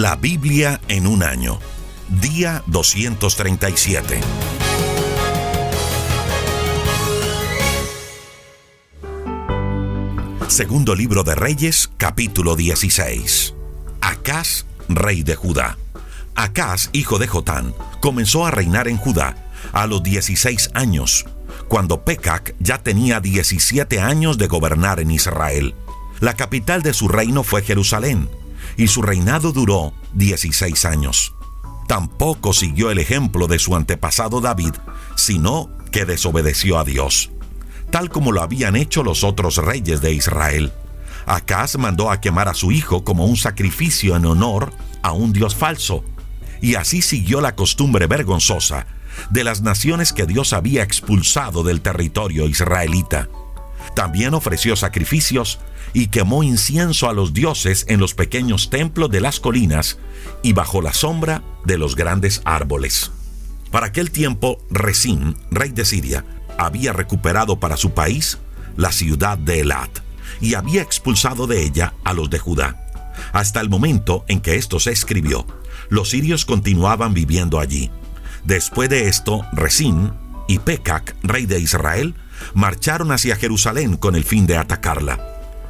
La Biblia en un año. Día 237. Segundo libro de Reyes, capítulo 16. Acaz, rey de Judá. Acaz, hijo de Jotán, comenzó a reinar en Judá a los 16 años, cuando Pecac ya tenía 17 años de gobernar en Israel. La capital de su reino fue Jerusalén, y su reinado duró 16 años. Tampoco siguió el ejemplo de su antepasado David, sino que desobedeció a Dios, tal como lo habían hecho los otros reyes de Israel. Acaz mandó a quemar a su hijo como un sacrificio en honor a un dios falso, y así siguió la costumbre vergonzosa de las naciones que Dios había expulsado del territorio israelita. También ofreció sacrificios y quemó incienso a los dioses en los pequeños templos de las colinas y bajo la sombra de los grandes árboles. Para aquel tiempo, Resín, rey de Siria, había recuperado para su país la ciudad de Elat y había expulsado de ella a los de Judá. Hasta el momento en que esto se escribió, los sirios continuaban viviendo allí. Después de esto, Resín y Pecac, rey de Israel, marcharon hacia Jerusalén con el fin de atacarla.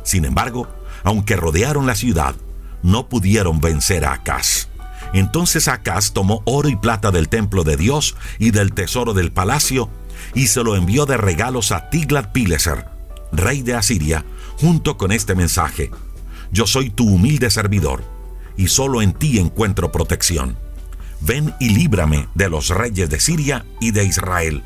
Sin embargo, aunque rodearon la ciudad, no pudieron vencer a Acaz. Entonces Acaz tomó oro y plata del templo de Dios y del tesoro del palacio y se lo envió de regalos a Tiglat-Pileser, rey de Asiria, junto con este mensaje: Yo soy tu humilde servidor, y solo en ti encuentro protección. Ven y líbrame de los reyes de Siria y de Israel,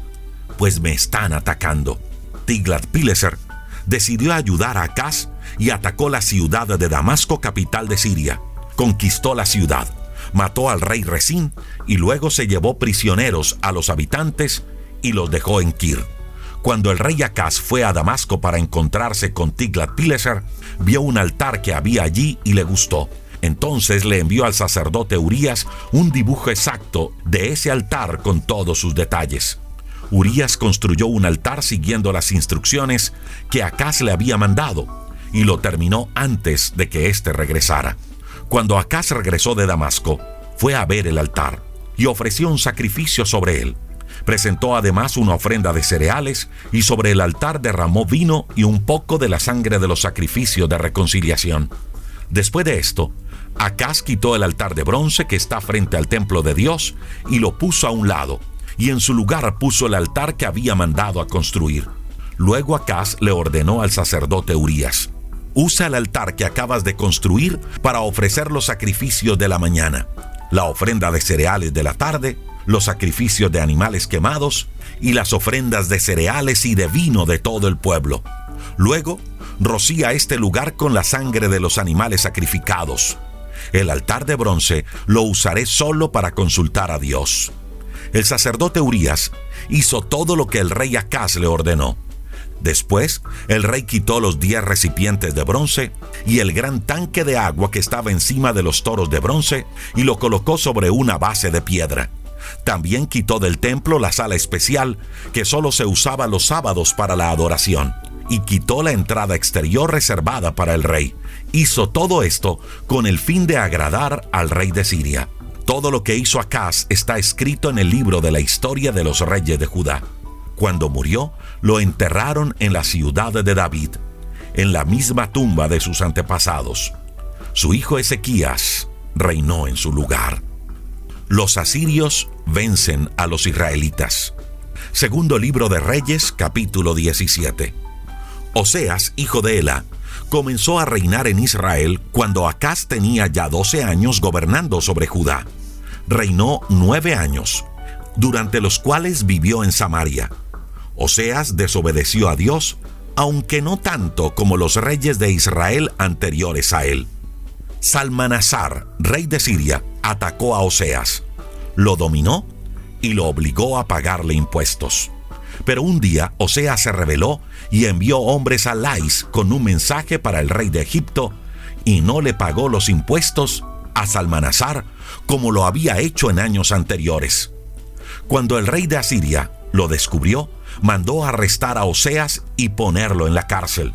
pues me están atacando. Tiglat-Pileser decidió ayudar a Acaz y atacó la ciudad de Damasco, capital de Siria. Conquistó la ciudad, mató al rey Resín y luego se llevó prisioneros a los habitantes y los dejó en Kir. Cuando el rey Acaz fue a Damasco para encontrarse con Tiglat-Pileser, vio un altar que había allí y le gustó. Entonces le envió al sacerdote Urías un dibujo exacto de ese altar con todos sus detalles. Urías construyó un altar siguiendo las instrucciones que Acaz le había mandado y lo terminó antes de que éste regresara. Cuando Acaz regresó de Damasco, fue a ver el altar y ofreció un sacrificio sobre él. Presentó además una ofrenda de cereales y sobre el altar derramó vino y un poco de la sangre de los sacrificios de reconciliación. Después de esto, Acaz quitó el altar de bronce que está frente al templo de Dios y lo puso a un lado, y en su lugar puso el altar que había mandado a construir. Luego Acaz le ordenó al sacerdote Urías: Usa el altar que acabas de construir para ofrecer los sacrificios de la mañana, la ofrenda de cereales de la tarde, los sacrificios de animales quemados y las ofrendas de cereales y de vino de todo el pueblo. Luego, rocía este lugar con la sangre de los animales sacrificados. El altar de bronce lo usaré solo para consultar a Dios. El sacerdote Urías hizo todo lo que el rey Acaz le ordenó. Después, el rey quitó los 10 recipientes de bronce y el gran tanque de agua que estaba encima de los toros de bronce y lo colocó sobre una base de piedra. También quitó del templo la sala especial que solo se usaba los sábados para la adoración y quitó la entrada exterior reservada para el rey. Hizo todo esto con el fin de agradar al rey de Siria. Todo lo que hizo Acaz está escrito en el libro de la historia de los reyes de Judá. Cuando murió, lo enterraron en la ciudad de David, en la misma tumba de sus antepasados. Su hijo Ezequías reinó en su lugar. Los asirios vencen a los israelitas. Segundo libro de Reyes, capítulo 17. Oseas, hijo de Ela, comenzó a reinar en Israel cuando Acaz tenía ya 12 años gobernando sobre Judá. Reinó 9 años, durante los cuales vivió en Samaria. Oseas desobedeció a Dios, aunque no tanto como los reyes de Israel anteriores a él. Salmanasar, rey de Siria, atacó a Oseas, lo dominó y lo obligó a pagarle impuestos. Pero un día Oseas se rebeló y envió hombres a Lais con un mensaje para el rey de Egipto y no le pagó los impuestos a Salmanasar como lo había hecho en años anteriores. Cuando el rey de Asiria lo descubrió, mandó arrestar a Oseas y ponerlo en la cárcel.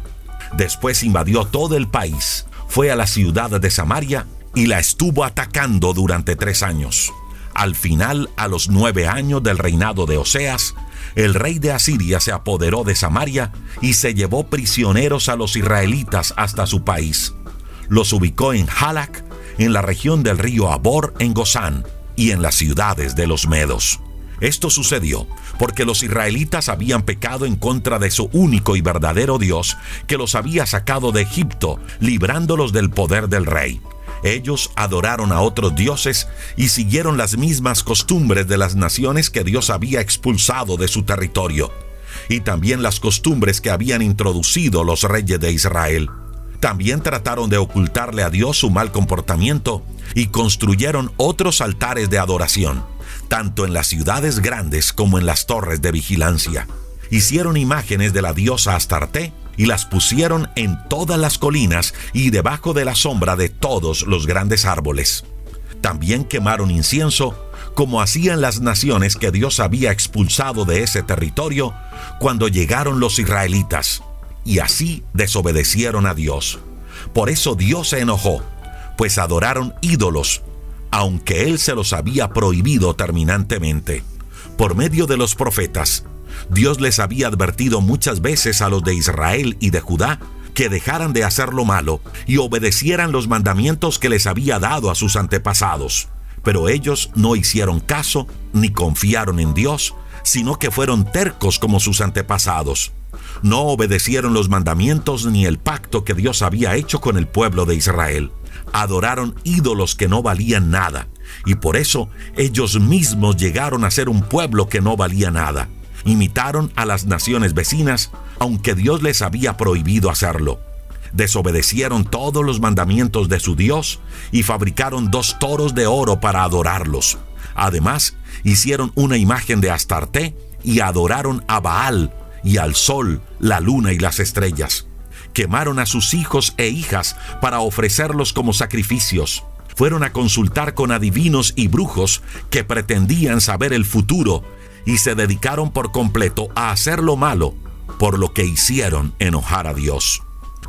Después invadió todo el país, fue a la ciudad de Samaria y la estuvo atacando durante 3 años. Al final, a los 9 años del reinado de Oseas, el rey de Asiria se apoderó de Samaria y se llevó prisioneros a los israelitas hasta su país. Los ubicó en Halac, en la región del río Abor, en Gozán, y en las ciudades de los medos. Esto sucedió porque los israelitas habían pecado en contra de su único y verdadero Dios, que los había sacado de Egipto, librándolos del poder del rey. Ellos adoraron a otros dioses y siguieron las mismas costumbres de las naciones que Dios había expulsado de su territorio, y también las costumbres que habían introducido los reyes de Israel. También trataron de ocultarle a Dios su mal comportamiento y construyeron otros altares de adoración, tanto en las ciudades grandes como en las torres de vigilancia. Hicieron imágenes de la diosa Astarte y las pusieron en todas las colinas y debajo de la sombra de todos los grandes árboles. También quemaron incienso, como hacían las naciones que Dios había expulsado de ese territorio cuando llegaron los israelitas, y así desobedecieron a Dios. Por eso Dios se enojó, pues adoraron ídolos, aunque Él se los había prohibido terminantemente. Por medio de los profetas, Dios les había advertido muchas veces a los de Israel y de Judá que dejaran de hacer lo malo y obedecieran los mandamientos que les había dado a sus antepasados. Pero ellos no hicieron caso ni confiaron en Dios, sino que fueron tercos como sus antepasados. No obedecieron los mandamientos ni el pacto que Dios había hecho con el pueblo de Israel. Adoraron ídolos que no valían nada, y por eso ellos mismos llegaron a ser un pueblo que no valía nada. Imitaron a las naciones vecinas, aunque Dios les había prohibido hacerlo. Desobedecieron todos los mandamientos de su Dios y fabricaron 2 toros de oro para adorarlos. Además, hicieron una imagen de Astarte y adoraron a Baal y al sol, la luna y las estrellas. Quemaron a sus hijos e hijas para ofrecerlos como sacrificios. Fueron a consultar con adivinos y brujos que pretendían saber el futuro y se dedicaron por completo a hacer lo malo, por lo que hicieron enojar a Dios.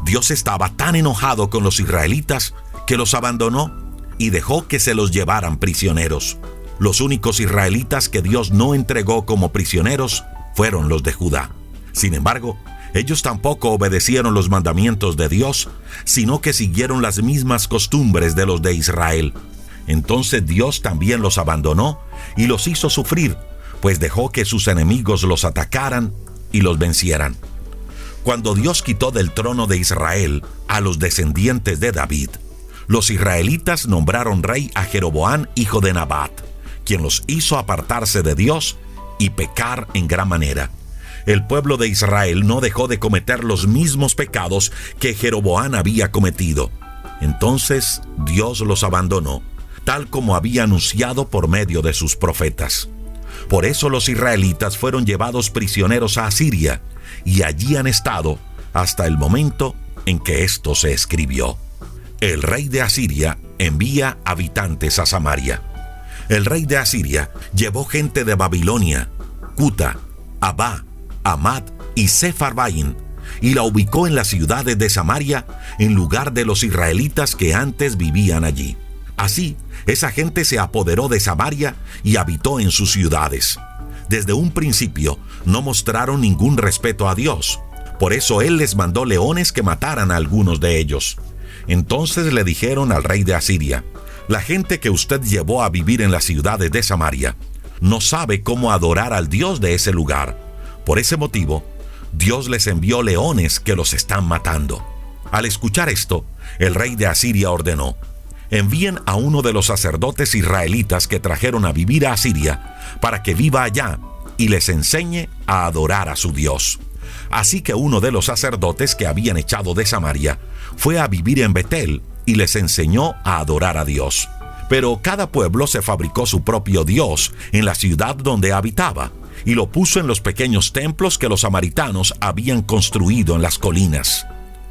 Dios estaba tan enojado con los israelitas que los abandonó y dejó que se los llevaran prisioneros. Los únicos israelitas que Dios no entregó como prisioneros fueron los de Judá. Sin embargo, ellos tampoco obedecieron los mandamientos de Dios, sino que siguieron las mismas costumbres de los de Israel. Entonces Dios también los abandonó y los hizo sufrir, pues dejó que sus enemigos los atacaran y los vencieran. Cuando Dios quitó del trono de Israel a los descendientes de David, los israelitas nombraron rey a Jeroboam, hijo de Nabat, quien los hizo apartarse de Dios y pecar en gran manera. El pueblo de Israel no dejó de cometer los mismos pecados que Jeroboam había cometido. Entonces Dios los abandonó, tal como había anunciado por medio de sus profetas. Por eso los israelitas fueron llevados prisioneros a Asiria, y allí han estado hasta el momento en que esto se escribió. El rey de Asiria envía habitantes a Samaria. El rey de Asiria llevó gente de Babilonia, Cuta, Abá, Amad y Sepharvaim, y la ubicó en las ciudades de Samaria en lugar de los israelitas que antes vivían allí. Así, esa gente se apoderó de Samaria y habitó en sus ciudades. Desde un principio no mostraron ningún respeto a Dios. Por eso Él les mandó leones que mataran a algunos de ellos. Entonces le dijeron al rey de Asiria: la gente que usted llevó a vivir en las ciudades de Samaria no sabe cómo adorar al Dios de ese lugar. Por ese motivo, Dios les envió leones que los están matando. Al escuchar esto, el rey de Asiria ordenó: envíen a uno de los sacerdotes israelitas que trajeron a vivir a Asiria para que viva allá y les enseñe a adorar a su Dios. Así que uno de los sacerdotes que habían echado de Samaria fue a vivir en Betel y les enseñó a adorar a Dios. Pero cada pueblo se fabricó su propio Dios en la ciudad donde habitaba y lo puso en los pequeños templos que los samaritanos habían construido en las colinas.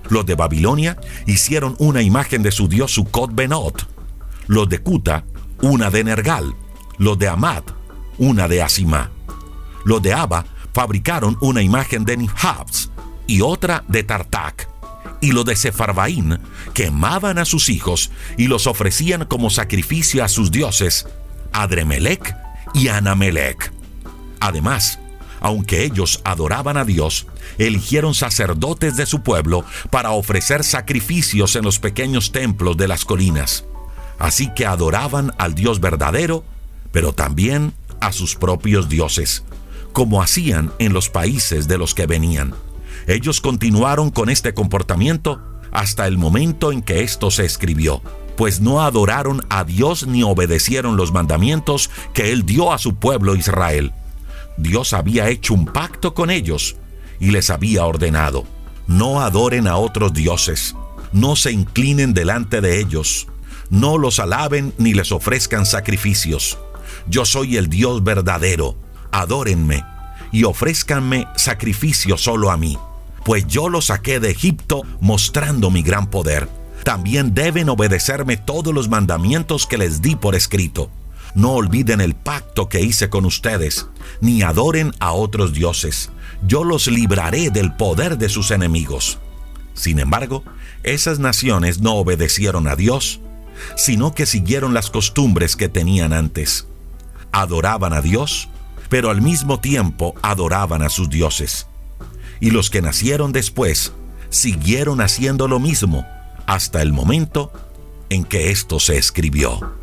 Los de Babilonia hicieron una imagen de su dios Sucot-Benot. Los de Cuta, una de Nergal. Los de Amad, una de Asimá. Los de Abba fabricaron una imagen de Nibhaz y otra de Tartak. y los de Sefarvaín quemaban a sus hijos y los ofrecían como sacrificio a sus dioses, Adremelech y Anamelech. Además, aunque ellos adoraban a Dios, eligieron sacerdotes de su pueblo para ofrecer sacrificios en los pequeños templos de las colinas. Así que adoraban al Dios verdadero, pero también a sus propios dioses, como hacían en los países de los que venían. Ellos continuaron con este comportamiento hasta el momento en que esto se escribió, pues no adoraron a Dios ni obedecieron los mandamientos que Él dio a su pueblo Israel. Dios había hecho un pacto con ellos y les había ordenado: no adoren a otros dioses, no se inclinen delante de ellos, no los alaben ni les ofrezcan sacrificios. Yo soy el Dios verdadero, adórenme y ofrézcanme sacrificio solo a mí, pues yo los saqué de Egipto mostrando mi gran poder. También deben obedecerme todos los mandamientos que les di por escrito. No olviden el pacto que hice con ustedes, ni adoren a otros dioses. Yo los libraré del poder de sus enemigos. Sin embargo, esas naciones no obedecieron a Dios, sino que siguieron las costumbres que tenían antes. Adoraban a Dios, pero al mismo tiempo adoraban a sus dioses. Y los que nacieron después siguieron haciendo lo mismo hasta el momento en que esto se escribió.